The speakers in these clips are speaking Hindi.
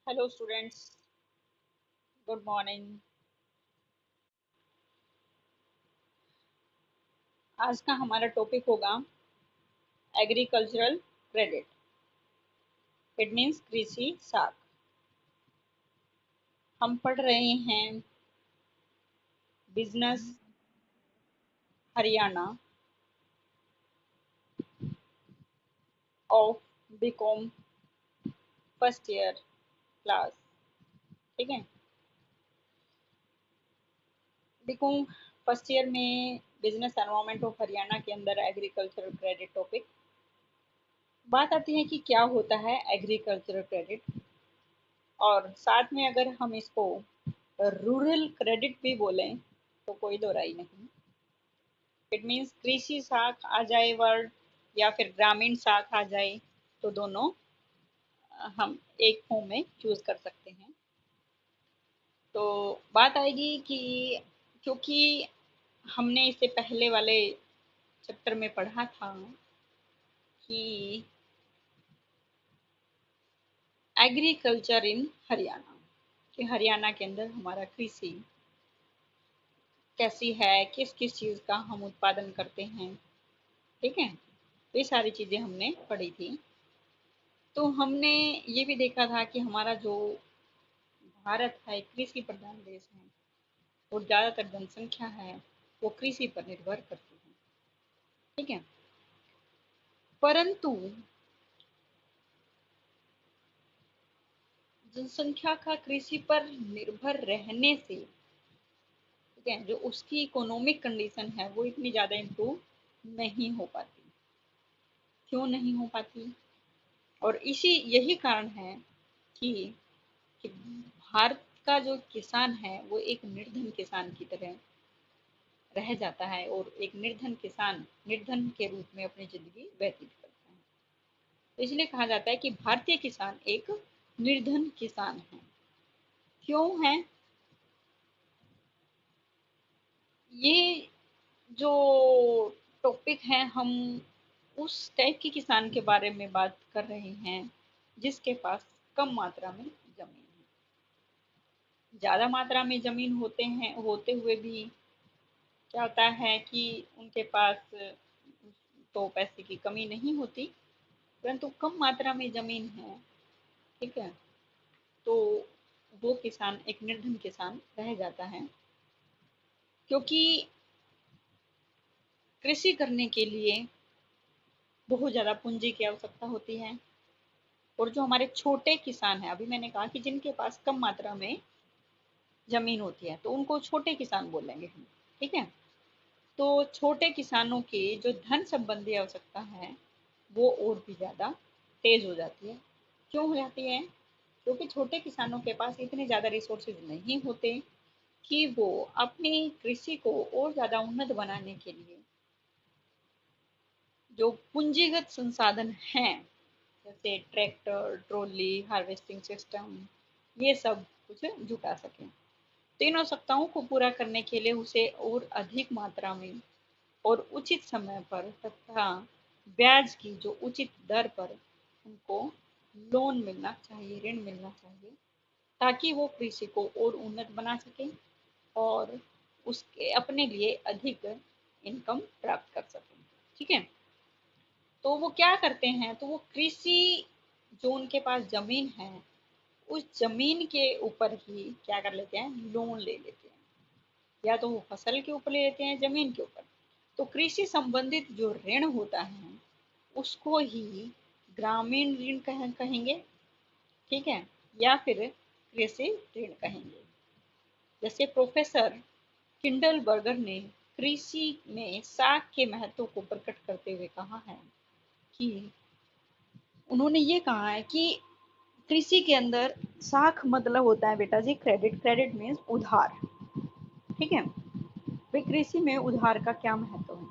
Hello students, good morning. आज का हमारा टॉपिक होगा एग्रीकल्चरल क्रेडिट। इट मीन्स कृषि साख। हम पढ़ रहे हैं business Haryana of BCom first year class. ठीक है, बीकॉम फर्स्ट ईयर में बिजनेस एनवायरनमेंट ऑफ हरियाणा के अंदर एग्रीकल्चरल क्रेडिट टॉपिक। बात आती है कि क्या होता है एग्रीकल्चरल क्रेडिट, और साथ में अगर हम इसको रूरल क्रेडिट भी बोलें तो कोई दो राय नहीं। इट मीन्स कृषि शाख आ जाए वर्ड या फिर ग्रामीण शाख आ जाए तो दोनों हम एक फॉर्म में चूज कर सकते हैं। तो बात आएगी कि क्योंकि हमने इससे पहले वाले चैप्टर में पढ़ा था कि एग्रीकल्चर इन हरियाणा, कि हरियाणा के अंदर हमारा कृषि कैसी है, किस किस चीज़ का हम उत्पादन करते हैं। ठीक है, ये सारी चीज़ें हमने पढ़ी थी। तो हमने ये भी देखा था कि हमारा जो भारत है कृषि प्रधान देश है और ज़्यादातर जनसंख्या है वो कृषि पर निर्भर करती है। ठीक है, परंतु जनसंख्या का कृषि पर निर्भर रहने से, ठीक है, जो उसकी इकोनॉमिक कंडीशन है वो इतनी ज़्यादा इम्प्रूव नहीं हो पाती। क्यों नहीं हो पाती? और इसी यही कारण है कि कि भारत का जो किसान है वो एक निर्धन किसान की तरह रह जाता है और एक निर्धन किसान निर्धन के रूप में अपनी जिंदगी व्यतीत करता है। तो इसलिए कहा जाता है कि भारतीय किसान एक निर्धन किसान है। क्यों है? ये जो टॉपिक है, हम उस टाइप के किसान के बारे में बात कर रहे हैं जिसके पास कम मात्रा में जमीन है। ज्यादा मात्रा में जमीन होते हुए भी क्या होता है कि उनके पास तो पैसे की कमी नहीं होती, परंतु कम मात्रा में जमीन है। ठीक है, तो वो किसान एक निर्धन किसान रह जाता है, क्योंकि कृषि करने के लिए बहुत ज़्यादा पूंजी की आवश्यकता होती है। और जो हमारे छोटे किसान हैं, अभी मैंने कहा कि जिनके पास कम मात्रा में जमीन होती है तो उनको छोटे किसान बोलेंगे हम। ठीक है, तो छोटे किसानों की जो धन संबंधी आवश्यकता है वो और भी ज़्यादा तेज हो जाती है। क्यों हो जाती है? क्योंकि छोटे किसानों के पास इतने ज़्यादा रिसोर्सेज नहीं होते कि वो अपनी कृषि को और ज़्यादा उन्नत बनाने के लिए जो पूंजीगत संसाधन हैं, जैसे ट्रैक्टर, ट्रॉली, हार्वेस्टिंग सिस्टम, ये सब कुछ जुटा सकें। तो इन आवश्यकताओं को पूरा करने के लिए उसे और अधिक मात्रा में और उचित समय पर तथा ब्याज की जो उचित दर पर उनको लोन मिलना चाहिए, ऋण मिलना चाहिए, ताकि वो कृषि को और उन्नत बना सकें और उसके अपने लिए अधिक इनकम प्राप्त कर सकें। ठीक है, तो वो क्या करते हैं, तो वो कृषि जो उनके पास जमीन है उस जमीन के ऊपर ही क्या कर लेते हैं, लोन ले लेते हैं। या तो वो फसल के ऊपर ले लेते हैं, जमीन के ऊपर। तो कृषि संबंधित जो ऋण होता है उसको ही ग्रामीण ऋण कहेंगे। ठीक है, या फिर कृषि ऋण कहेंगे। जैसे प्रोफेसर किंडल बर्गर ने कृषि में साख के महत्व को प्रकट करते हुए कहा है कि उन्होंने ये कहा है कि कृषि के अंदर साख मतलब होता है बेटा जी क्रेडिट। क्रेडिट मीन्स उधार। ठीक है, भाई कृषि में उधार का क्या महत्व है?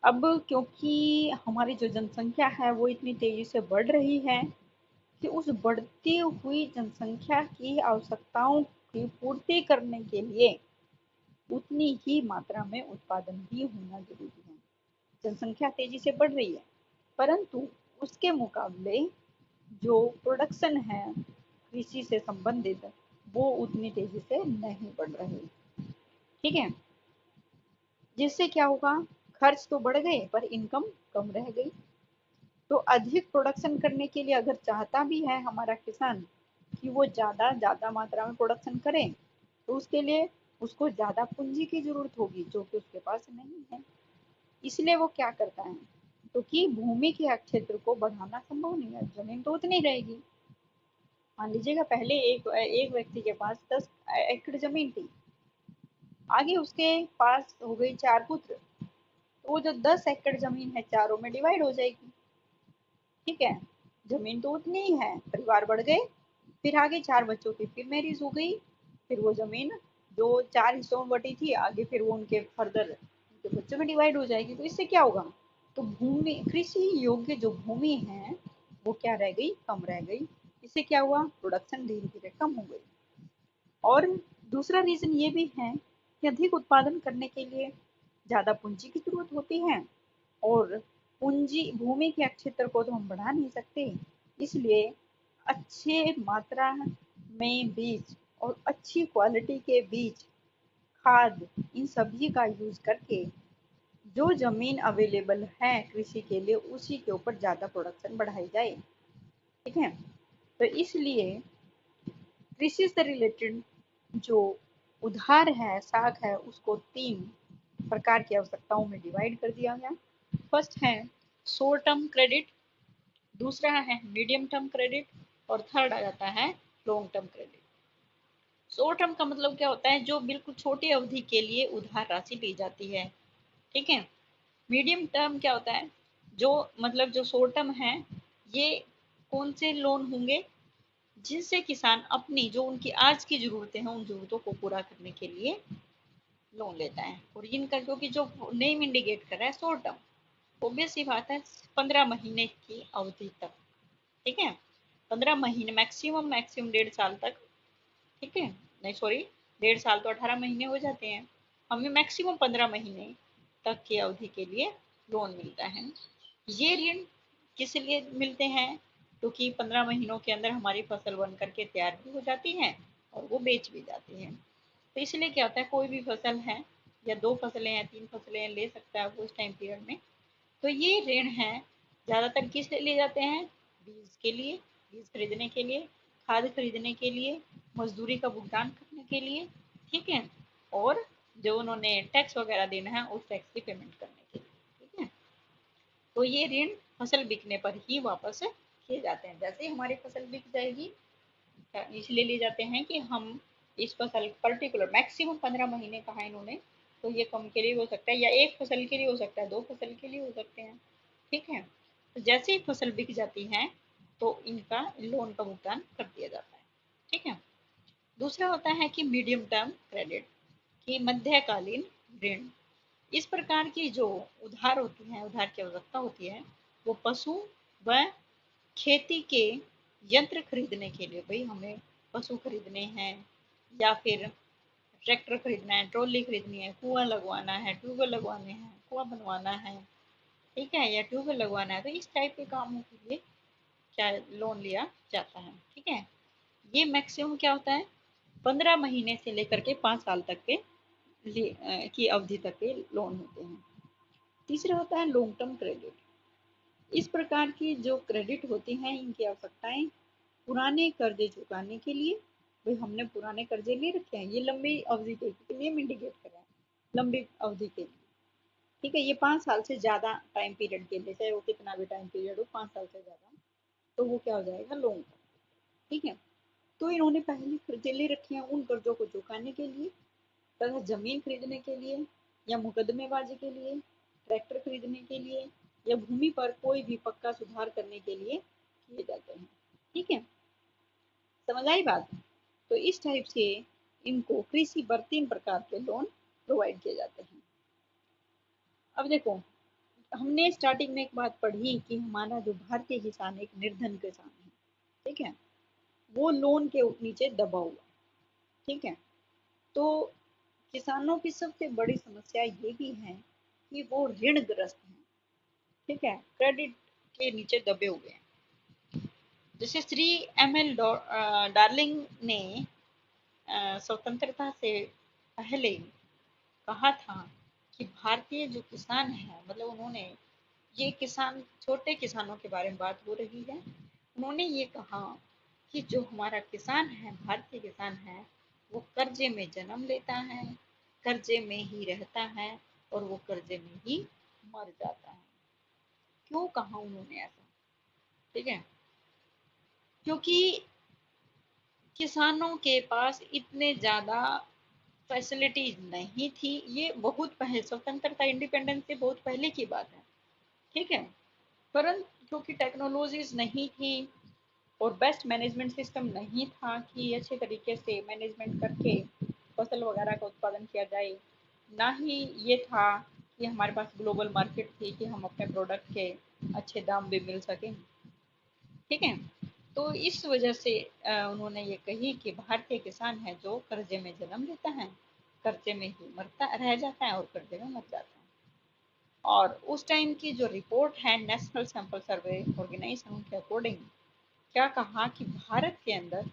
अब क्योंकि हमारी जो जनसंख्या है वो इतनी तेजी से बढ़ रही है कि उस बढ़ती हुई जनसंख्या की आवश्यकताओं की पूर्ति करने के लिए उतनी ही मात्रा में उत्पादन भी होना जरूरी है। जनसंख्या तेजी से बढ़ रही है, परंतु उसके मुकाबले जो प्रोडक्शन है कृषि से संबंधित वो उतनी तेजी से नहीं बढ़ रहे। ठीक है, जिससे क्या होगा, खर्च तो बढ़ गए पर इनकम कम रह गई। तो अधिक प्रोडक्शन करने के लिए अगर चाहता भी है हमारा किसान कि वो ज्यादा ज्यादा मात्रा में प्रोडक्शन करे, तो उसके लिए उसको ज्यादा पूंजी की जरूरत होगी जो कि उसके पास नहीं है। इसलिए वो क्या करता है, क्योंकि भूमि के क्षेत्र को बढ़ाना संभव नहीं है, जमीन तो उतनी रहेगी। मान लीजिएगा पहले एक एक व्यक्ति के पास 10 एकड़ जमीन थी, आगे उसके पास हो गई 4 पुत्र, तो वो जो 10 एकड़ जमीन है चारों में डिवाइड हो जाएगी। ठीक है, जमीन तो उतनी ही है, परिवार बढ़ गए, फिर आगे 4 बच्चों की फिर मैरिज हो गई, फिर वो जमीन जो 4 हिस्सों में बटी थी आगे फिर वो उनके फर्दर उनके बच्चों में डिवाइड हो जाएगी। तो इससे क्या होगा, तो भूमि कृषि योग्य जो भूमि है वो क्या रह गई, कम रह गई। इससे क्या हुआ, प्रोडक्शन धीरे धीरे कम हो गई। और दूसरा रीजन ये भी है कि अधिक उत्पादन करने के लिए ज्यादा पूंजी की जरूरत होती है, और पूंजी भूमि के क्षेत्र को तो हम बढ़ा नहीं सकते। इसलिए अच्छे मात्रा में बीज और अच्छी क्वालिटी के बीज, खाद, इन सभी का यूज करके जो जमीन अवेलेबल है कृषि के लिए उसी के ऊपर ज्यादा प्रोडक्शन बढ़ाई जाए। ठीक है, तो इसलिए कृषि से रिलेटेड जो उधार है, साख है, उसको 3 प्रकार की आवश्यकताओं में डिवाइड कर दिया गया। फर्स्ट है शॉर्ट टर्म क्रेडिट, दूसरा है मीडियम टर्म क्रेडिट, और थर्ड आ जाता है long term credit. Short term का मतलब क्या होता है, जो बिल्कुल छोटी अवधि के लिए उधार राशि ली जाती है। ठीक है, मीडियम टर्म क्या होता है, जो मतलब जो शॉर्ट टर्म है, ये कौन से लोन होंगे, जिनसे किसान अपनी जो उनकी आज की जरूरतें हैं उन जरूरतों को पूरा करने के लिए लोन लेता है। और इनका क्योंकि जो नेम इंडिकेट कर रहा है शॉर्ट टर्म, ऑब्वियस सी बात है 15 महीने की अवधि तक। ठीक है, 15 महीने, मैक्सिमम मैक्सिमम 1.5 साल तक। ठीक है, नहीं सॉरी, 1.5 साल तो 18 महीने हो जाते हैं, हमें मैक्सिमम 15 महीने तक की अवधि के लिए लोन मिलता है। ये ऋण किस लिए मिलते हैं, क्योंकि 15 महीनों के अंदर हमारी फसल बन करके तैयार भी हो जाती है और वो बेच भी जाती है। तो इसलिए क्या होता है, कोई भी फसल है या 2 फसलें हैं, 3 फसलें हैं, ले सकता है वो उस टाइम पीरियड में। तो ये ऋण है ज़्यादातर किस लिए लिए जाते हैं, बीज के लिए, बीज खरीदने के लिए, खाद खरीदने के लिए, मजदूरी का भुगतान करने के लिए। ठीक है, और जो उन्होंने टैक्स वगैरह देना है उस टैक्स की पेमेंट करने के लिए। ठीक है, तो ये ऋण फसल बिकने पर ही वापस किए जाते हैं। जैसे ही हमारी फसल बिक जाएगी, इसलिए लिए जाते हैं कि हम इस फसल पर्टिकुलर मैक्सिमम 15 महीने कहा इन्होंने, तो ये कम के लिए हो सकता है या एक फसल के लिए हो सकता है, 2 फसल के लिए हो सकते हैं। ठीक है, तो जैसे ही फसल बिक जाती है तो इनका लोन का भुगतान कर दिया जाता है। ठीक है, दूसरा होता है कि मीडियम टर्म क्रेडिट, की मध्यकालीन ऋण। इस प्रकार की जो उधार होती है, उधार की आवश्यकता होती है, वो पशु व खेती के यंत्र खरीदने के लिए, भाई हमें पशु खरीदने हैं या फिर ट्रैक्टर खरीदना है, ट्रॉली खरीदनी है, कुआं लगवाना है, ट्यूबवेल लगवाने हैं, कुआं बनवाना है, ठीक है, या ट्यूबवेल लगवाना है, तो इस टाइप के कामों के लिए क्या लोन लिया जाता है। ठीक है, ये मैक्सिमम क्या होता है, 15 महीने से लेकर के 5 साल तक के की अवधि तक के लोन होते हैं। तीसरा होता है लॉन्ग टर्म क्रेडिट। इस प्रकार की जो क्रेडिट होती हैं इनकी आवश्यकताएं पुराने कर्जे चुकाने के लिए, भाई हमने पुराने कर्जे ले रखे हैं, ये लंबी अवधि के लिए इंडिकेट कर रहा है, लंबी अवधि के लिए। ठीक है, ये 5 साल से ज्यादा टाइम पीरियड के लिए, चाहे वो कितना भी टाइम पीरियड हो, 5 साल से ज्यादा, तो वो क्या हो जाएगा, लोन। ठीक है, तो इन्होंने पहले कर्जे ले रखे हैं उन कर्जों को चुकाने के लिए, तथा जमीन खरीदने के लिए या मुकदमेबाजी के लिए, ट्रैक्टर खरीदने के लिए, या भूमि पर कोई भी पक्का सुधार करने के लिए किए जाते हैं। ठीक है, समझ आई बात। तो इस टाइप से इनको कृषि पर 3 प्रकार के लोन प्रोवाइड किए जाते हैं। अब देखो, हमने स्टार्टिंग में एक बात पढ़ी कि हमारा जो भारतीय किसान एक निर्धन किसान है। ठीक है, वो लोन के नीचे दबा हुआ। ठीक है, तो किसानों की सबसे बड़ी समस्या ये भी है कि वो ऋणग्रस्त हैं। ठीक है, क्रेडिट के नीचे दबे हुए हैं। जैसे श्री एम एल डार्लिंग ने स्वतंत्रता से पहले कहा था कि भारतीय जो किसान है, मतलब उन्होंने, ये किसान, छोटे किसानों के बारे में बात हो रही है, उन्होंने ये कहा कि जो हमारा किसान है, भारतीय किसान है, वो कर्जे में जन्म लेता है, कर्जे में ही रहता है और वो कर्जे में ही मर जाता है। क्यों कहा उन्होंने ऐसा? ठीक है, क्योंकि किसानों के पास इतने ज्यादा फैसिलिटीज नहीं थी। ये बहुत पहले, स्वतंत्रता इंडिपेंडेंस से बहुत पहले की बात है। ठीक है, परंतु क्योंकि टेक्नोलॉजीज नहीं थी और बेस्ट मैनेजमेंट सिस्टम नहीं था कि अच्छे तरीके से मैनेजमेंट करके फसल वगैरह का उत्पादन किया जाए, ना ही ये था कि हमारे पास ग्लोबल मार्केट थी कि हम अपने प्रोडक्ट के अच्छे दाम भी मिल सकें। ठीक है, तो इस वजह से उन्होंने ये कही कि भारतीय किसान है जो कर्जे में जन्म लेता है, कर्जे में ही मरता रह जाता है और कर्जे में मर जाता है। और उस टाइम की जो रिपोर्ट है नेशनल सैंपल सर्वे ऑर्गेनाइजेशन के अकॉर्डिंग क्या कहा कि भारत के अंदर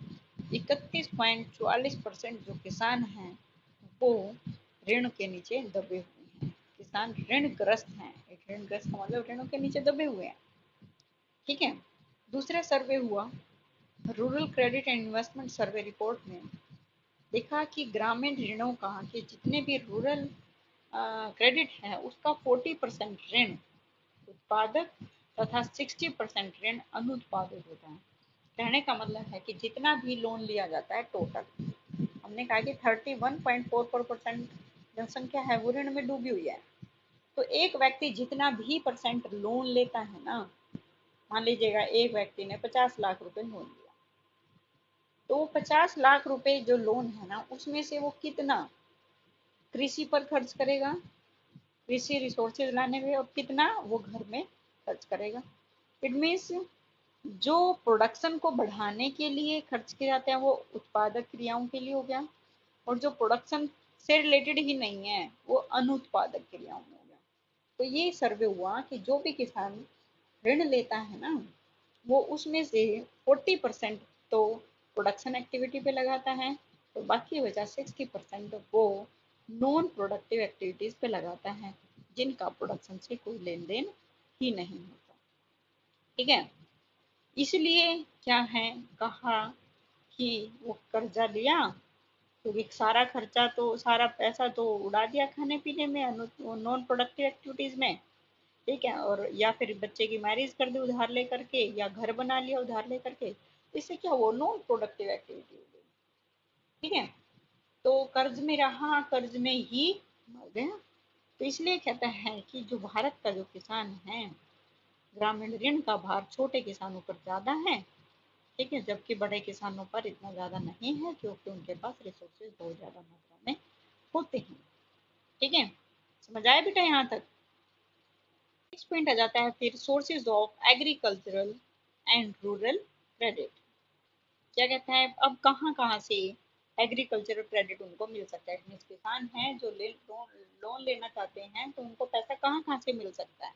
31.44% जो किसान हैं वो ऋण के नीचे दबे हुए हैं। किसान ऋण ग्रस्त हैं। एक ऋण ग्रस्त का मतलब ऋणों के नीचे दबे हुए हैं। ठीक है, दूसरा सर्वे हुआ rural credit and investment survey report में, देखा कि ग्रामीण ऋणों का, कि जितने भी रूरल क्रेडिट है उसका 40% ऋण उत्पादक तथा 60% ऋण अनुत्पादक होता है। कहने का मतलब है कि जितना भी लोन लिया जाता है टोटल, हमने कहा कि 31.44% जनसंख्या है वो ऋण में डूबी हुई है। तो एक व्यक्ति जितना भी परसेंट लोन लेता है ना, मान लीजिएगा एक व्यक्ति ने 50 लाख रुपए लोन लिया, तो 50 लाख रुपए जो लोन है ना, उसमें से वो कितना कृषि पर खर्च करेगा, कृषि रिसोर्सेज लाने में, और कितना वो घर में खर्च करेगा। इट मीन्स जो प्रोडक्शन को बढ़ाने के लिए खर्च किए जाते हैं वो उत्पादक क्रियाओं के लिए हो गया, और जो प्रोडक्शन से रिलेटेड ही नहीं है वो अनुत्पादक क्रियाओं में हो गया। तो ये सर्वे हुआ कि जो भी किसान ऋण लेता है ना, वो उसमें से 40% तो प्रोडक्शन एक्टिविटी पे लगाता है, तो बाकी बचा 60% वो नॉन प्रोडक्टिव एक्टिविटीज पे लगाता है, जिनका प्रोडक्शन से कोई लेन देन ही नहीं होता। ठीक है, इसलिए क्या है, कहा कि वो कर्जा लिया, क्योंकि सारा खर्चा तो, सारा पैसा तो उड़ा दिया खाने पीने में, नॉन प्रोडक्टिव एक्टिविटीज में। ठीक है, और या फिर बच्चे की मैरिज कर दी उधार लेकर के, या घर बना लिया उधार लेकर के, इससे क्या, वो नॉन प्रोडक्टिव एक्टिविटी हो गई। ठीक है, तो कर्ज में रहा, कर्ज में ही मर गया। तो इसलिए कहता है कि जो भारत का जो किसान है, ग्रामीण ऋण का भार छोटे किसानों पर ज्यादा है। ठीक है, जबकि बड़े किसानों पर इतना ज्यादा नहीं है, क्योंकि उनके पास रिसोर्सेज बहुत ज्यादा मात्रा में होते हैं। ठीक है, समझ आया बेटा यहाँ तक? नेक्स्ट पॉइंट आ जाता है फिर sources of agricultural and rural credit. क्या कहता है, अब कहाँ कहाँ से एग्रीकल्चरल क्रेडिट उनको मिल सकता है। मीन्स किसान हैं जो लोन लेना चाहते हैं, तो उनको पैसा कहाँ कहाँ से मिल सकता है।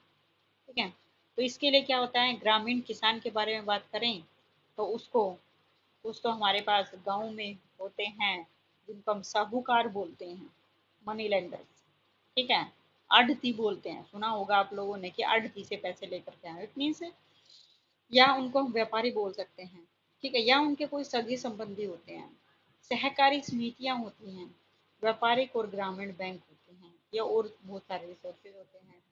ठीक है, तो इसके लिए क्या होता है, ग्रामीण किसान के बारे में बात करें तो उसको, कुछ तो हमारे पास गांव में होते हैं जिनको हम साहूकार बोलते हैं, मनी लेंडर्स। ठीक है, आढ़ती बोलते हैं, सुना होगा आप लोगों ने कि आढ़ती से पैसे लेकर के आए, इट मीन्स, या उनको हम व्यापारी बोल सकते हैं। ठीक है, या उनके कोई सगे संबंधी होते हैं, सहकारी समितियां होती हैं, व्यापारिक और ग्रामीण बैंक होते हैं, या और बहुत सारे रिसोर्सेज होते हैं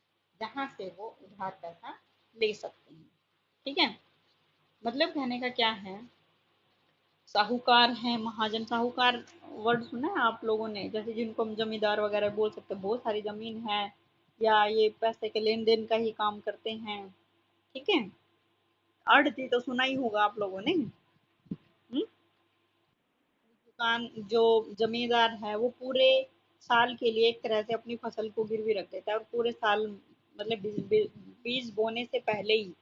जहां से वो उधार पैसा ले सकते हैं। ठीक है, मतलब कहने का क्या है, साहूकार है, महाजन, साहूकार वर्ड सुना है आप लोगों ने, जैसे जिनको हम जमींदार वगैरह बोल सकते हैं, बहुत सारी जमीन है, या ये पैसे के लेन देन का ही काम करते हैं। ठीक है, आड़ती तो सुना ही होगा आप लोगों ने। दुकान, जो जमींदार है वो पूरे साल के लिए एक तरह से अपनी फसल को गिरवी रख देता है, और पूरे साल, मतलब बीज बोने से पहले ही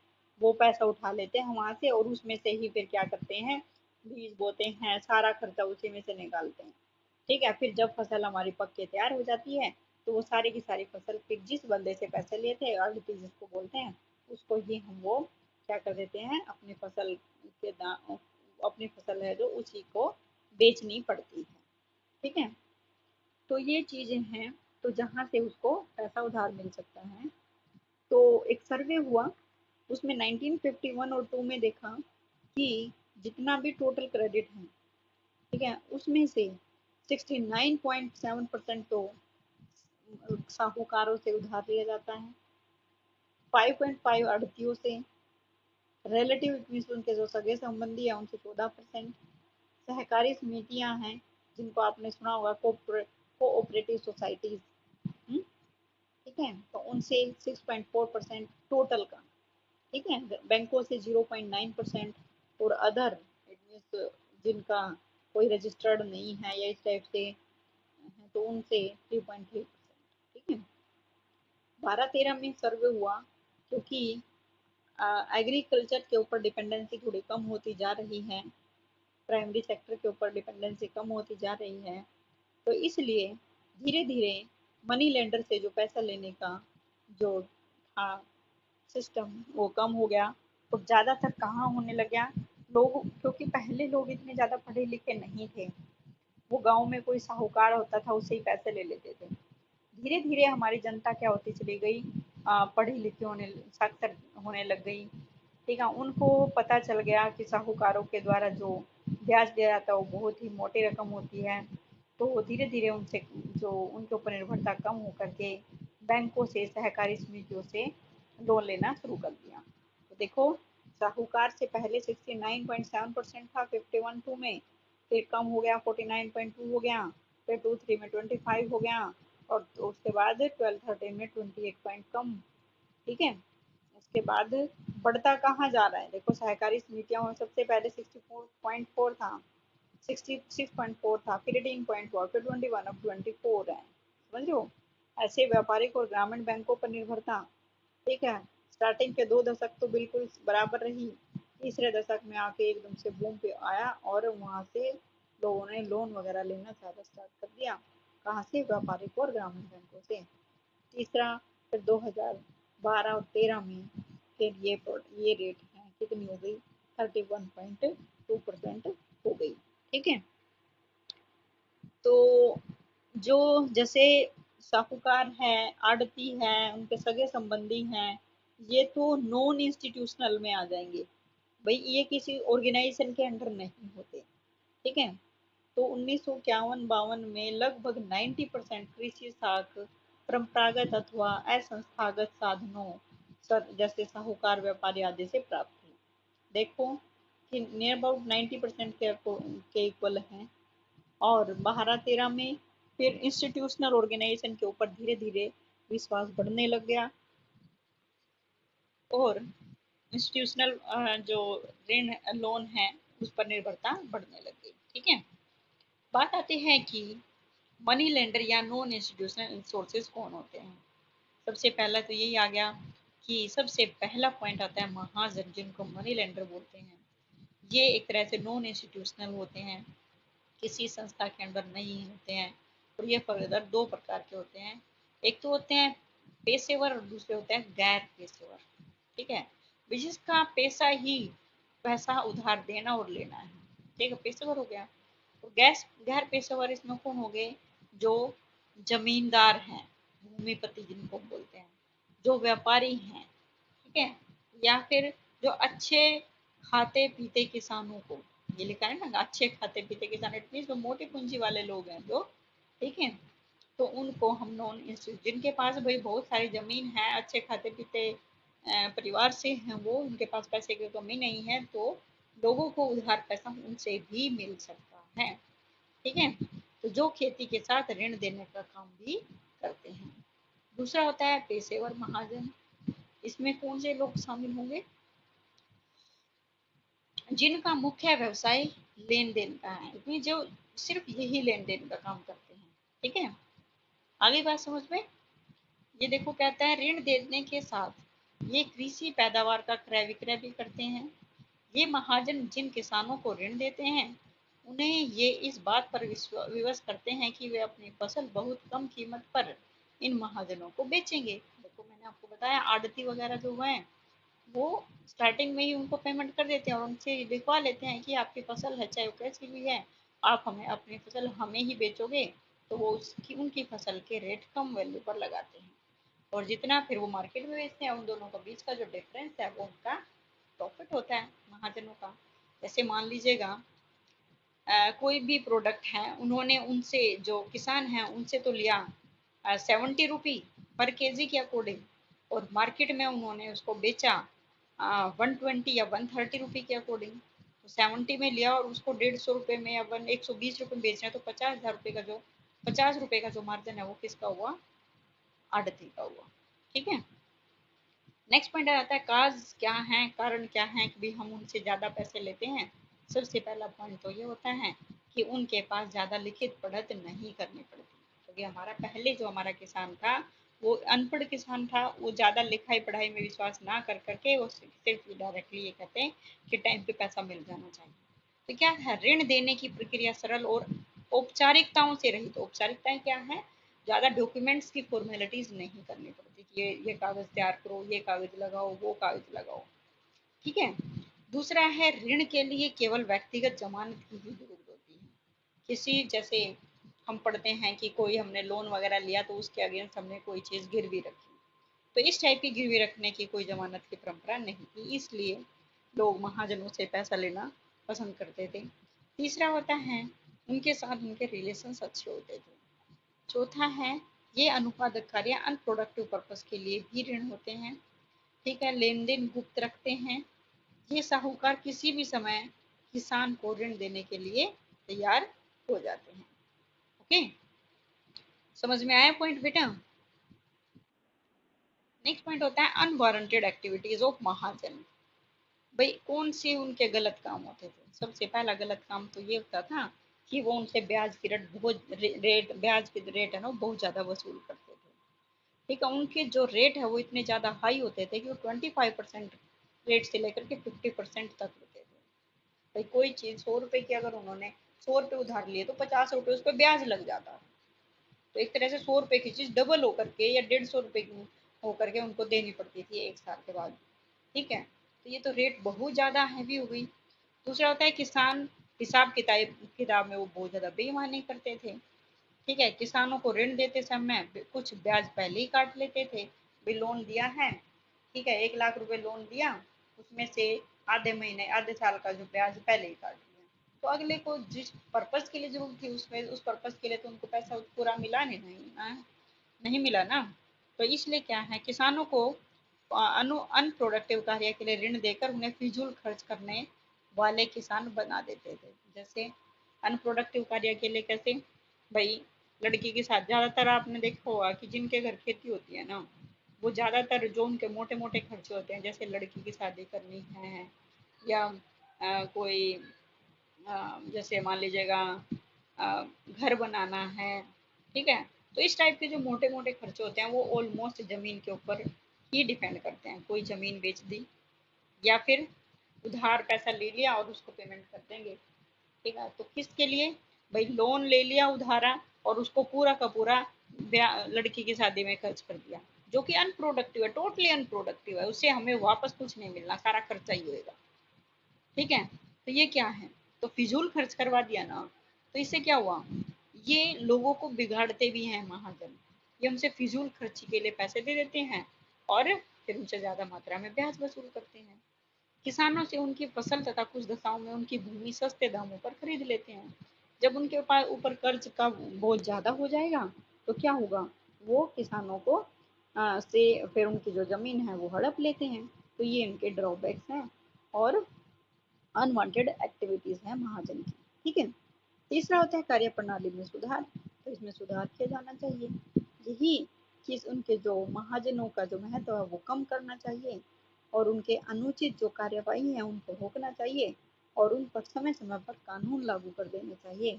वो पैसा उठा लेते हैं वहां से, और उसमें से ही फिर क्या करते हैं, बीज बोते हैं, सारा खर्चा उसी में से निकालते हैं। ठीक है, फिर जब फसल हमारी पक के तैयार हो जाती है, तो वो सारी की सारी फसल फिर जिस बंदे से पैसे लिए थे, आड़ती जिसको बोलते हैं, उसको ही हम वो क्या कर देते हैं, अपनी फसल के दाम, अपनी फसल है जो उसी को बेचनी पड़ती है। ठीक है, तो ये चीजें हैं। तो जहाँ से उसको पैसा उधार मिल सकता है, तो एक सर्वे हुआ, उसमें 1951 और 2 में देखा कि जितना भी टोटल क्रेडिट है, ठीक है, उसमें से 69.7% तो साहूकारों से उधार लिया जाता है, 5.5 आड़तियों से, रिलेटिव मीन्स उनके जो सगे संबंधी है उनसे 14%, सहकारी समितियां हैं जिनको आपने सुना होगा, कोऑपरेटिव सोसाइटीज, ठीक है, तो उनसे 6.4% टोटल का। ठीक है, बैंकों से 0.9%, और अदर इट मीन्स जिनका कोई रजिस्टर्ड नहीं है या इस टाइप से है, तो उनसे 3.3%। ठीक है, 12-13 में सर्वे हुआ, क्योंकि एग्रीकल्चर के ऊपर डिपेंडेंसी थोड़ी कम होती जा रही है, प्राइमरी सेक्टर के ऊपर डिपेंडेंसी कम होती जा रही है, तो इसलिए धीरे धीरे मनी लेंडर से जो पैसा लेने का जो था सिस्टम वो कम हो गया। तो ज़्यादातर कहाँ होने लग गया, लोग, क्योंकि पहले लोग इतने ज़्यादा पढ़े लिखे नहीं थे, वो गांव में कोई साहूकार होता था उससे ही पैसे ले लेते थे। धीरे धीरे हमारी जनता क्या होती चली गई, पढ़ी लिखी होने, साक्षर होने लग गई। ठीक है, उनको पता चल गया कि साहूकारों के द्वारा जो ब्याज दिया जाता है वो बहुत ही मोटी रकम होती है, तो धीरे धीरे उनसे जो उनके ऊपर निर्भरता कम हो करके बैंकों से, सहकारी समितियों से लोन लेना शुरू कर दिया। तो देखो, साहूकार से पहले 69.7% था 51-2 में, फिर कम हो गया 49.2 हो गया, फिर 2-3 में 25 हो गया, और तो उसके बाद 12-13 में 28 पॉइंट कम। ठीक है, उसके बाद बढ़ता कहाँ जा रहा है, देखो सहकारी समितियों में सबसे पहले 64.4 था, 66.4 था, फिर 18 हुआ, फिर 21, अब 24 है। समझ लो, ऐसे व्यापारिक और ग्रामीण बैंकों पर निर्भरता। ठीक है, स्टार्टिंग के 2 दशक तो बिल्कुल बराबर रही, तीसरे दशक में आके एकदम से बूम पे आया, और वहां से लोगों ने लोन वगैरह लेना ज्यादा स्टार्ट कर दिया, कहाँ से, व्यापारिक और ग्रामीण बैंकों से। तीसरा, फिर 2012 और 13 में फिर ये रेट है कितनी हो गई, 31.2% हो गई। ठीक है, तो जो जैसे साहूकार है, आड़ती है, उनके सगे संबंधी हैं, ये तो नॉन इंस्टीट्यूशनल में आ जाएंगे, भाई ये किसी ऑर्गेनाइजेशन के अंडर नहीं होते। ठीक है, तो 1951-52 में लगभग 90% कृषि साख परंपरागत अथवा असंस्थागत साधनों जैसे साहूकार, व्यापारी आदि से प्राप्त हुई। देखो कि नियर अबाउट 90% के इक्वल हैं, और 12-13 में फिर इंस्टीट्यूशनल ऑर्गेनाइजेशन के ऊपर धीरे धीरे विश्वास बढ़ने लग गया, और इंस्टीट्यूशनल जो ऋण लोन है उस पर निर्भरता बढ़ने लग गई। ठीक है, बात आती है कि मनी लेंडर या नॉन इंस्टीट्यूशनल सोर्सेज कौन होते हैं। सबसे पहला तो यही आ गया कि सबसे पहला पॉइंट आता है महाजन, जिनको मनी लेंडर बोलते हैं। ये एक तरह से नॉन इंस्टीट्यूशनल होते हैं, किसी संस्था के अंदर नहीं होते हैं, और ये फर्दर 2 प्रकार के होते हैं। एक तो होते हैं पेशेवर, और दूसरे होते हैं गैर पेशेवर। ठीक है, जिसका पैसा ही पैसा उधार देना और लेना है, ठीक है, पेशेवर हो गया। तो गैस गैर पेशेवर इसमें कौन हो गए, जो जमींदार हैं, भूमिपति जिनको बोलते हैं, जो व्यापारी हैं, ठीक है, या फिर जो अच्छे खाते पीते किसानों को, ये लिखा है ना, अच्छे खाते पीते किसान, इट मीन जो मोटी पूंजी वाले लोग हैं जो, ठीक है, तो उनको हम नॉन इंस्टीट्यूट, जिनके पास भाई बहुत सारी जमीन है, अच्छे खाते पीते परिवार से हैं, वो उनके पास पैसे की कमी नहीं है, तो लोगों को उधार पैसा उनसे भी मिल सकता है। ठीक है, तो जो खेती के साथ ऋण देने का काम भी करते हैं। दूसरा होता है पेशेवर महाजन, इसमें कौन से लोग शामिल होंगे, जिनका मुख्य व्यवसाय लेन देन का है, इसमें जो सिर्फ यही लेन देन का काम करते हैं। ठीक है, आगे बात समझ में। ये देखो कहता है ऋण देने के साथ ये कृषि पैदावार का क्रय विक्रय भी करते हैं। ये महाजन जिन किसानों को ऋण देते हैं, उन्हें ये इस बात पर विवश करते हैं कि वे अपनी फसल बहुत कम कीमत पर इन महाजनों को बेचेंगे। देखो मैंने आपको बताया आड़ती वगैरह जो हैं, वो स्टार्टिंग में ही उनको पेमेंट कर देते हैं और उनसे लिखवा लेते हैं कि आपकी फसल है चाहे वो कैसी भी है, आप हमें अपनी फसल हमें ही बेचोगे। तो वो उसकी उनकी फसल के रेट कम वैल्यू पर लगाते हैं और जितना फिर वो मार्केट में बेचते हैं उन दोनों का बीच का जो डिफरेंस है वो उनका प्रॉफिट होता है महाजनों का। जैसे मान लीजिएगा कोई भी प्रोडक्ट है, उन्होंने उनसे जो किसान है उनसे तो लिया 70 रुपी पर केजी के अकॉर्डिंग, और मार्केट में उन्होंने उसको बेचा 120 या 130 रुपी के अकॉर्डिंग। तो 70 में लिया और उसको 150 रुपये में या 120 रुपये में बेच रहे हैं, तो 50,000 रुपये का जो 50 रुपये का जो मार्जिन है वो किसका हुआ, आड़ती का हुआ। ठीक है। नेक्स्ट पॉइंट आता है काज क्या है, कारण क्या है कि भी हम उनसे ज़्यादा पैसे लेते हैं। सबसे पहला पॉइंट तो ये होता है कि उनके पास ज़्यादा लिखित पढ़त नहीं करनी पड़ती, क्योंकि हमारा पहले जो हमारा किसान था वो अनपढ़ किसान था, वो ज़्यादा लिखाई पढ़ाई में विश्वास ना कर करके वो सिर्फ डायरेक्टली ये कहते हैं कि टाइम पे पैसा मिल जाना चाहिए। तो क्या है, ऋण देने की प्रक्रिया सरल और औपचारिकताओं से रहित। तो औपचारिकताएं क्या है, ज़्यादा डॉक्यूमेंट्स की फॉर्मेलिटीज नहीं करनी पड़ती कि ये कागज तैयार करो, ये कागज लगाओ, वो कागज लगाओ। ठीक है। दूसरा है ऋण के लिए केवल व्यक्तिगत जमानत की ही जरूरत होती है। किसी जैसे हम पढ़ते हैं कि कोई हमने लोन वगैरह लिया तो उसके अगेंस्ट हमने कोई चीज़ गिरवी रखी, तो इस टाइप की गिरवी रखने की कोई जमानत की परंपरा नहीं थी, इसलिए लोग महाजनों से पैसा लेना पसंद करते थे। तीसरा होता है उनके साथ उनके रिलेशंस अच्छे होते थे। चौथा है ये अनुपादक कार्य अनप्रोडक्टिव पर्पस के लिए भी ऋण होते हैं। ठीक है। लेन देन गुप्त रखते हैं। ये साहूकार किसी भी समय किसान को ऋण देने के लिए तैयार हो जाते हैं। ओके, समझ में आया पॉइंट बेटा। नेक्स्ट पॉइंट होता है अनवारंटेड एक्टिविटीज ऑफ महाजन। भाई कौन से उनके गलत काम होते थे। सबसे पहला गलत काम तो ये होता था कि वो उनसे ब्याज की रेट बहुत रेट ब्याज की रेट है ना बहुत ज्यादा वसूल करते थे। ठीक है। उनके जो रेट है वो इतने ज्यादा हाई होते थे कि वो 25% रेट से लेकर के 50% तक होते थे। भाई कोई चीज 100 रुपए की अगर उन्होंने 100 रुपए उधार लिए तो 50 रुपए उस पर ब्याज लग जाता। तो एक तरह से 100 रुपए की चीज डबल होकर के या 150 रुपए की होकर के उनको देनी पड़ती थी एक साल के बाद। ठीक है। तो ये तो रेट बहुत ज्यादा हैवी हो गई। दूसरा होता है किसान हिसाब किताब किताब में वो बहुत ज्यादा बेईमानी करते थे। ठीक है। किसानों को ऋण देते समय कुछ ब्याज पहले ही काट लेते थे। भी लोन दिया है, ठीक है, 1 लाख रुपए लोन दिया, उसमें से आधे महीने आधे साल का जो ब्याज पहले ही काट लिया, तो अगले को जिस पर्पज के लिए जरूरत थी उसमें उस पर्पज के लिए तो उनको पैसा पूरा मिला नहीं, नहीं मिला ना। तो इसलिए क्या है किसानों को अनप्रोडक्टिव कार्य के लिए ऋण देकर उन्हें फिजूल खर्च करने वाले किसान बना देते थे। जैसे अनप्रोडक्टिव कार्य के लिए कैसे, भाई लड़की के साथ ज्यादातर आपने देखा होगा कि जिनके घर खेती होती है ना, वो ज्यादातर जो उनके मोटे मोटे खर्चे होते हैं जैसे लड़की की शादी करनी है या कोई जैसे मान लीजिएगा घर बनाना है। ठीक है। तो इस टाइप के जो मोटे मोटे खर्चे होते हैं वो ऑलमोस्ट जमीन के ऊपर ही डिपेंड करते हैं। कोई जमीन बेच दी या फिर उधार पैसा ले लिया और उसको पेमेंट कर देंगे। ठीक है। तो किसके लिए, भाई लोन ले लिया उधारा और उसको पूरा का पूरा लड़की की शादी में खर्च कर दिया, जो कि अनप्रोडक्टिव है, टोटली अनप्रोडक्टिव है, उससे हमें वापस कुछ नहीं मिलना, सारा खर्चा ही होएगा। ठीक है। तो ये क्या है, तो फिजूल खर्च करवा दिया ना, तो इससे क्या हुआ, ये लोगों को बिगाड़ते भी हैं महाजन। ये हमसे फिजूल खर्ची के लिए पैसे दे देते हैं और फिर उनसे ज्यादा मात्रा में ब्याज वसूल करते हैं। किसानों से उनकी फसल तथा कुछ दशाओं में उनकी भूमि सस्ते दामों पर खरीद लेते हैं। जब उनके पास ऊपर कर्ज का बोझ ज्यादा हो जाएगा तो क्या होगा, वो किसानों को से फिर उनकी जो जमीन है वो हड़प लेते हैं। तो ये इनके ड्रॉबैक्स हैं और अनवांटेड एक्टिविटीज है महाजन की। ठीक है। तीसरा होता है कार्य प्रणाली में सुधार। तो इसमें सुधार किया जाना चाहिए। यही कि उनके जो महाजनों का जो महत्व है वो कम करना चाहिए और उनके अनुचित जो कार्यवाही है उनको रोकना चाहिए और उन पर समय समय पर कानून लागू कर देने चाहिए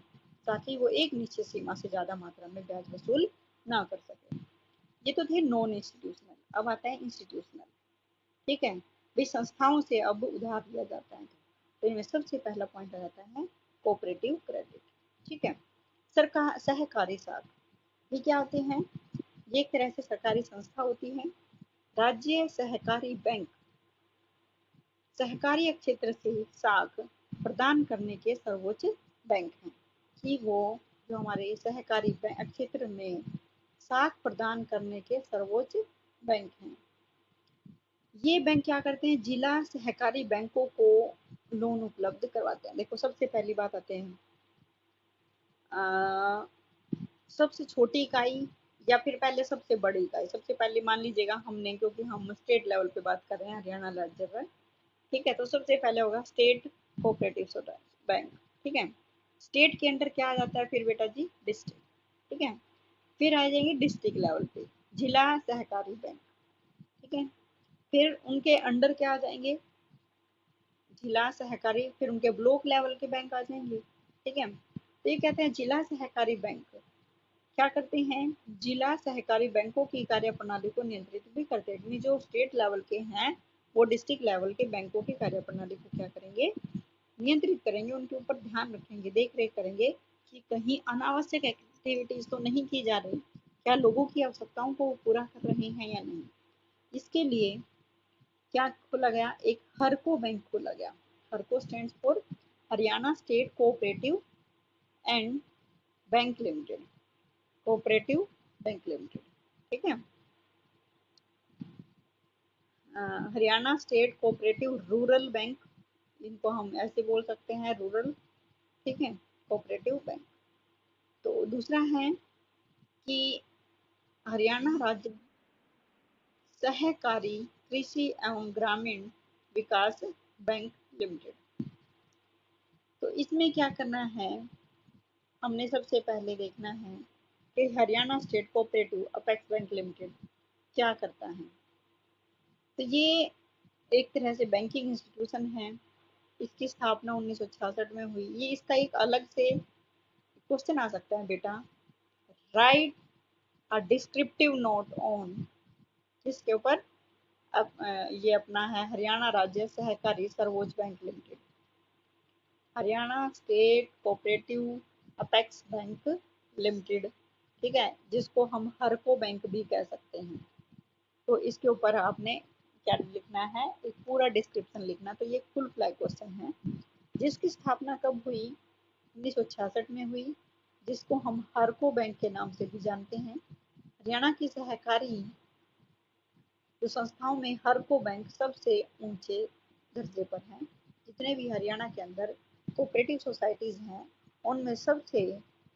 ताकि वो एक निश्चित सीमा से ज्यादा मात्रा में ब्याज वसूल ना कर सके। ये तो थे नॉन इंस्टीट्यूशनल। अब आता है इंस्टीट्यूशनल। ठीक है। भी संस्थाओं से अब उधार लिया जाता है। तो इनमें सबसे पहला पॉइंट आ जाता है कोऑपरेटिव क्रेडिट। ठीक है। सरकार सहकारी साख, ये क्या होते हैं, ये एक तरह से सरकारी संस्था होती है। राज्य सहकारी बैंक, सहकारी क्षेत्र से साख प्रदान करने के सर्वोच्च बैंक हैं, कि वो जो हमारे सहकारी क्षेत्र में साख प्रदान करने के सर्वोच्च बैंक हैं। ये बैंक क्या करते हैं, जिला सहकारी बैंकों को लोन उपलब्ध करवाते हैं। देखो सबसे पहली बात आते हैं सबसे छोटी इकाई या फिर पहले सबसे बड़ी इकाई। सबसे पहले मान लीजिएगा हमने, क्योंकि हम स्टेट लेवल पे बात कर रहे हैं हरियाणा राज्य पर, ठीक है, तो सबसे पहले होगा स्टेट कोऑपरेटिव बैंक, ठीक है। स्टेट के अंडर क्या आ जाता है फिर बेटा जी, डिस्ट्रिक्ट, ठीक है। फिर आ जाएंगे डिस्ट्रिक्ट लेवल पे जिला सहकारी बैंक, ठीक है। फिर उनके अंडर क्या आ जाएंगे, जिला सहकारी, फिर उनके ब्लॉक लेवल के बैंक आ जाएंगे, ठीक है। तो ये कहते हैं जिला सहकारी बैंक क्या करते हैं, जिला सहकारी बैंकों की कार्य प्रणाली को नियंत्रित भी करते हैं। जो स्टेट लेवल के हैं वो डिस्ट्रिक्ट लेवल के बैंकों की कार्य प्रणाली को क्या करेंगे, नियंत्रित करेंगे, उनके ऊपर ध्यान रखेंगे, देख रेख करेंगे कि कहीं अनावश्यक एक्टिविटीज तो नहीं की जा रही, क्या लोगों की आवश्यकताओं को पूरा कर रहे हैं या नहीं। इसके लिए क्या खोला गया, एक हरको बैंक खोला गया। Harco stands for Haryana state cooperative and bank limited, cooperative bank limited, ठीक है। Haryana state cooperative rural bank, इनको हम ऐसे बोल सकते हैं रूरल, ठीक है, कोऑपरेटिव बैंक। तो दूसरा है कि हरियाणा राज्य सहकारी कृषि एवं ग्रामीण विकास बैंक लिमिटेड। तो इसमें क्या करना है, हमने सबसे पहले देखना है कि Haryana state cooperative apex bank limited क्या करता है। तो ये एक तरह से बैंकिंग इंस्टीट्यूशन है। इसकी स्थापना 1966 में हुई। ये इसका एक अलग से क्वेश्चन आ सकता है बेटा, right a descriptive note on, जिसके ऊपर अब ये अपना है हरियाणा राज्य सहकारी सर्वोच्च bank limited, Haryana state cooperative apex bank limited, ठीक है, जिसको हम हरको बैंक भी कह सकते हैं। तो इसके ऊपर आपने क्या लिखना है, एक पूरा डिस्क्रिप्शन लिखना। तो ये फुल फ्लैग क्वेश्चन है। जिसकी स्थापना कब हुई, 1966 में हुई, जिसको हम हरको बैंक के नाम से भी जानते हैं। हरियाणा की सहकारी जो संस्थाओं में हरको बैंक सबसे ऊंचे दर्जे पर है। जितने भी हरियाणा के अंदर कोऑपरेटिव सोसाइटीज हैं उनमें सबसे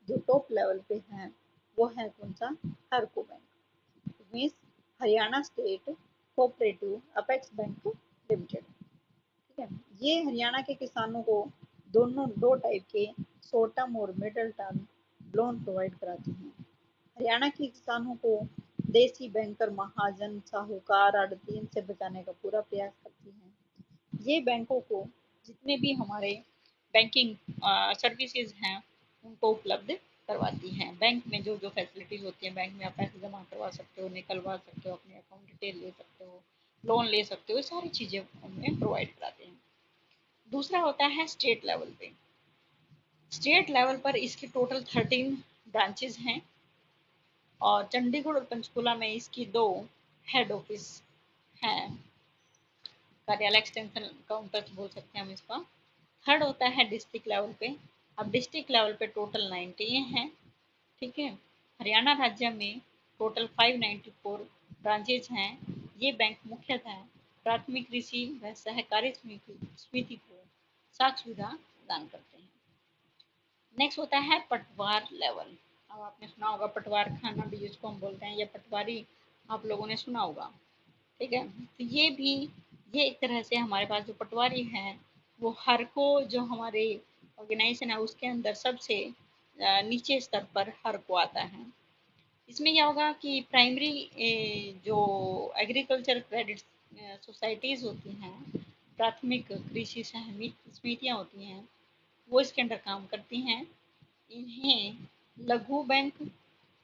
जो टॉप लेवल पे हैं वो है कौन सा, Harco bank, means Haryana state cooperative apex bank limited, ठीक है। ये हरियाणा के किसानों को दोनों दो टाइप के शॉर्ट टर्म और मिडल टर्म लोन प्रोवाइड कराती हैं। हरियाणा के किसानों को देसी बैंकर, महाजन, साहूकार, आड़ती इनसे बचाने का पूरा प्रयास करती हैं। ये बैंकों को जितने भी हमारे बैंकिंग सर्विसेज हैं उनको उपलब्ध करवाती हैं। बैंक में जो जो फैसिलिटीज होती हैं, बैंक में आप पैसे जमा करवा सकते हो, निकलवा सकते हो, अपने अकाउंट डिटेल ले सकते हो, लोन ले सकते हो, ये सारी चीज़ें उनमें प्रोवाइड कराते हैं। दूसरा होता है स्टेट लेवल पे। स्टेट लेवल पर इसके टोटल 13 ब्रांचेज हैं और चंडीगढ़ और पंचकुला में इसकी 2 हेड ऑफिस हैं, कार्यालय एक्सटेंशन काउंटर बोल सकते हैं हम इसका। थर्ड होता है डिस्ट्रिक्ट लेवल पे। अब डिस्ट्रिक्ट लेवल पे टोटल 19 हैं, ठीक है। हरियाणा राज्य में टोटल 594 ब्रांचेज हैं। ये बैंक मुख्यतः प्राथमिक कृषि व सहकारी समिति को साख सुविधा प्रदान करते हैं। नेक्स्ट होता है पटवार लेवल। अब आपने सुना होगा पटवार खाना भी जिसको हम बोलते हैं, या पटवारी आप लोगों ने सुना होगा, ठीक है। तो ये एक तरह से हमारे पास जो पटवारी हैं वो हर को जो हमारे ऑर्गेनाइजेशन है उसके अंदर सबसे नीचे स्तर पर हर को आता है। इसमें क्या होगा कि प्राइमरी जो एग्रीकल्चर क्रेडिट सोसाइटीज़ होती हैं, प्राथमिक कृषि समितियाँ होती हैं, वो इसके अंडर काम करती हैं। इन्हें लघु बैंक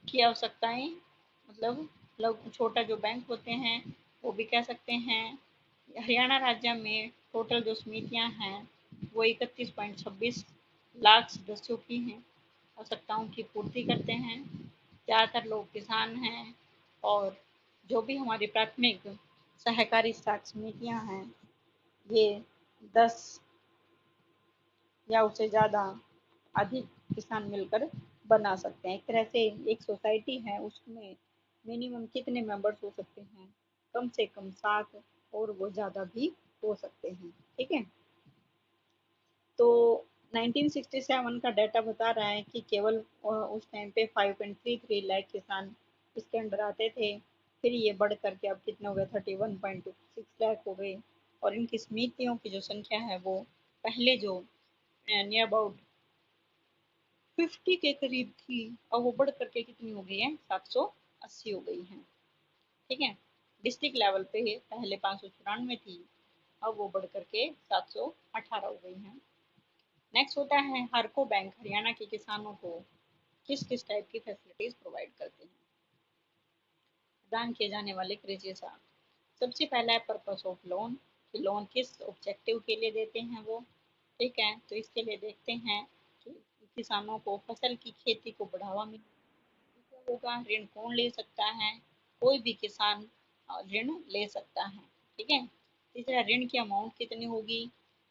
की आवश्यकताएं, मतलब लघु छोटा जो बैंक होते हैं वो भी कह सकते हैं। हरियाणा राज्य में टोटल जो समितियां हैं वो 31.26 लाख सदस्यों की हैं, आवश्यकताओं की पूर्ति करते हैं। ज़्यादातर लोग किसान हैं और जो भी हमारी प्राथमिक सहकारी साख समितियां हैं ये 10 या उससे ज़्यादा अधिक किसान मिलकर बना सकते हैं। एक तरह से एक सोसाइटी है, उसमें मिनिमम कितने मेंबर्स हो सकते हैं? कम से कम 7 और वो ज़्यादा भी हो सकते हैं। ठीक है, तो 1967 का डाटा बता रहा है कि केवल उस टाइम पे 5.33 लाख किसान इसके अंडर आते थे। फिर ये बढ़ करके अब कितने हो गए? 31.26 लाख हो गए। और इनकी समितियों की जो संख्या है वो पहले जो नियर अबाउट 50 के करीब थी, अब वो बढ़ करके कितनी हो गई है? 780 हो गई है। ठीक है, डिस्ट्रिक्ट लेवल पे पहले 594 थी, अब वो बढ़ करके 718 हो गई है। नेक्स्ट होता है हरको बैंक हरियाणा के किसानों को किस किस टाइप की फैसिलिटीज प्रोवाइड करते हैं? प्रदान किए जाने वाले कृषि साख। सबसे पहला है पर्पस ऑफ लोन, कि लोन किस ऑब्जेक्टिव के लिए देते हैं वो। ठीक है, तो इसके लिए देखते हैं कि किसानों को फसल की खेती को बढ़ावा मिले, क्या होगा? ऋण कौन ले सकता है? कोई भी किसान ऋण ले सकता है। ठीक है, तीसरा ऋण की अमाउंट कितनी होगी?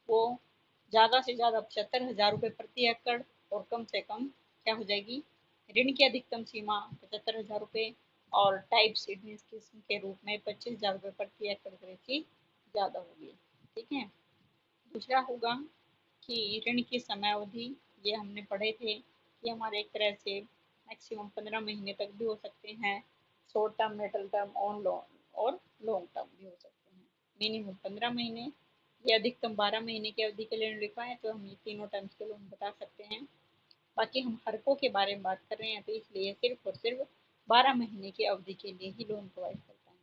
वो ज़्यादा से ज़्यादा 75,000 रुपये प्रति एकड़, और कम से कम क्या हो जाएगी? ऋण की अधिकतम सीमा 75,000 रुपये, और टाइप सीडनेस किस्म के रूप में 25,000 रुपये प्रति एकड़ कृषि ज़्यादा होगी। ठीक है, दूसरा होगा कि ऋण की समय अवधि, ये हमने पढ़े थे कि हमारे एक तरह से मैक्सिमम 15 महीने तक भी हो सकते हैं, short term, middle term, on long और लॉन्ग टर्म भी हो सकते हैं। मिनिमम 15 महीने, ये अधिकतम 12 महीने की अवधि के लिए लिखा है, तो हम ये तीनों टर्म्स के लोन बता सकते हैं। बाकी हम हरकों के बारे में बात कर रहे हैं, तो इसलिए सिर्फ और सिर्फ 12 महीने की अवधि के लिए ही लोन प्रोवाइड करता है।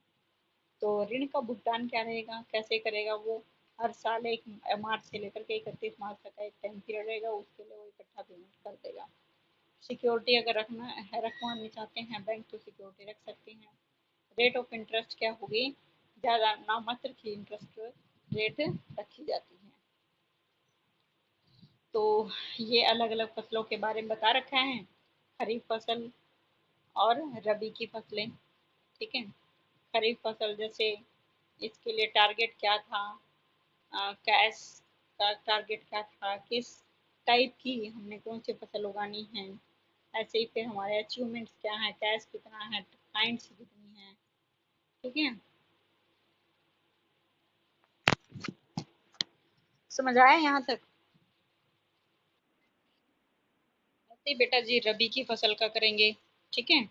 तो ऋण का भुगतान क्या रहेगा, कैसे करेगा वो? हर साल एक मार्च से लेकर के 31 मार्च तक का एक टाइम पीरियड रहेगा, उसके लिए वो इकट्ठा पेमेंट कर देगा। सिक्योरिटी अगर रखना है, रखवाना चाहते हैं बैंक, तो सिक्योरिटी रख सकते हैं। रेट ऑफ इंटरेस्ट क्या होगी? ज़्यादा नामात्र की इंटरेस्ट रेट रखी जाती है। तो ये अलग अलग फसलों के बारे में बता रखा है, खरीफ फसल और रबी की फसलें। ठीक है, खरीफ फसल जैसे इसके लिए टारगेट क्या था, कैश का टारगेट क्या था, किस टाइप की हमने कौन सी फसल उगानी है, ऐसे ही फिर हमारे अचीवमेंट्स क्या है, कैश कितना है, क्लाइंट्स कितनी है। ठीक है, समझ आया यहाँ तक? ऐसे ही बेटा जी रबी की फसल का करेंगे। ठीक है,